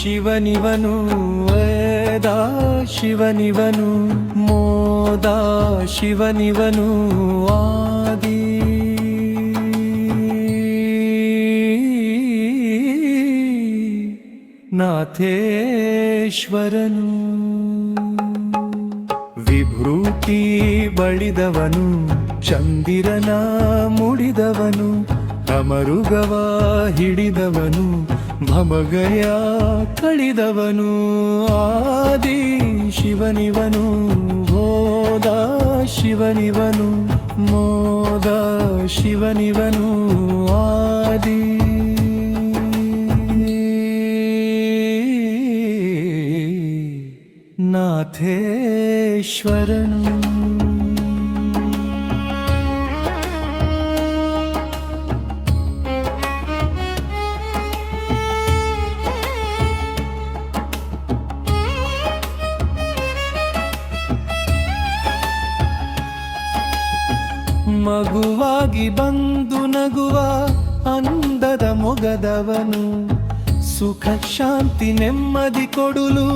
ಶಿವನಿವನು ವೇದ ಶಿವನಿವನು ಮೋದ ಶಿವನಿವನು ಆದಿ ನಾಥೇಶ್ವರನು ವಿಭೂತಿ ಬಳಿದವನು ಚಂದಿರನ ಮುಡಿದವನು ಅಮರುಗವ ಹಿಡಿದವನು ಭಮಗಯ ಕಳಿದವನು ಆದಿ ಶಿವನಿವನು ಬೋಧ ಶಿವನಿವನು ಮೋದ ಶಿವನಿವನು ಆದಿ ನಾಥೇಶ್ವರನು ಮಗುವಾಗಿ ಬಂದು ನಗುವ ಅಂದದ ಮೊಗದವನು ಸುಖ ಶಾಂತಿ ನೆಮ್ಮದಿ ಕೊಡುಲು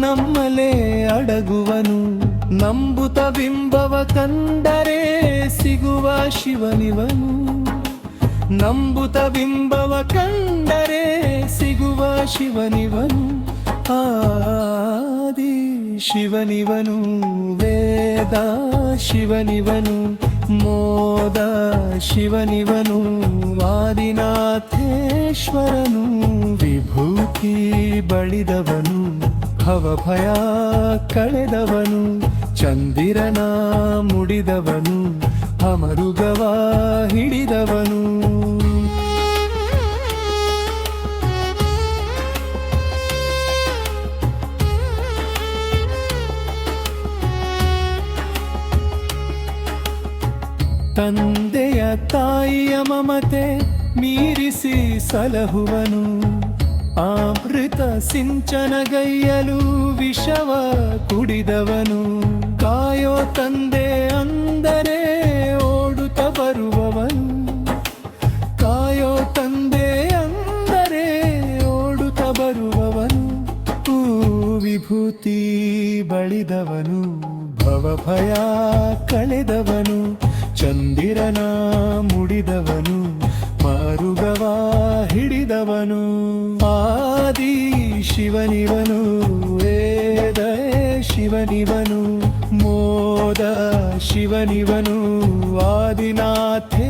ನಮ್ಮಲೇ ಅಡಗುವನು ನಂಬುತ ಬಿಂಬವ ಕಂಡರೆ ಸಿಗುವ ಶಿವನಿವನು ನಂಬುತ ಬಿಂಬವ ಕಂಡರೆ ಸಿಗುವ ಶಿವನಿವನು ಆದಿ ಶಿವನಿವನು ವೇದ ಶಿವನಿವನು ಮೋದ ಶಿವನಿವನು ಆದಿನಾಥೇಶ್ವರನು ವಿಭೂತಿ ಬಳಿದವನು ಭವಭಯ ಕಳೆದವನು ಚಂದಿರನ ಮುಡಿದವನು ಅಮರುಗವ ಹಿಡಿದವನು ತಂದೆಯ ತಾಯಿಯ ಮಮತೆ ಮೀರಿಸಿ ಸಲಹುವನು ಅಮೃತ ಸಿಂಚನಗೈಯಲು ವಿಷವ ಕುಡಿದವನು ಕಾಯೋ ತಂದೆ ಅಂದರೆ ಓಡುತ್ತ ಬರುವವನು ಕಾಯೋ ತಂದೆ ಅಂದರೆ ಓಡುತ್ತ ಬರುವವನು ವಿಭೂತಿ ಬಳಿದವನು ಭವಭಯ ಕಳೆದವನು ಚಂದಿರನ ಮುಡಿದವನು ಮಾರುಗವ ಹಿಡಿದವನು ಆದಿ ಶಿವನಿವನು ವೇದ ಶಿವನಿವನು ಮೋದ ಶಿವನಿವನು ಆದಿನಾಥೇಶ್ವರನು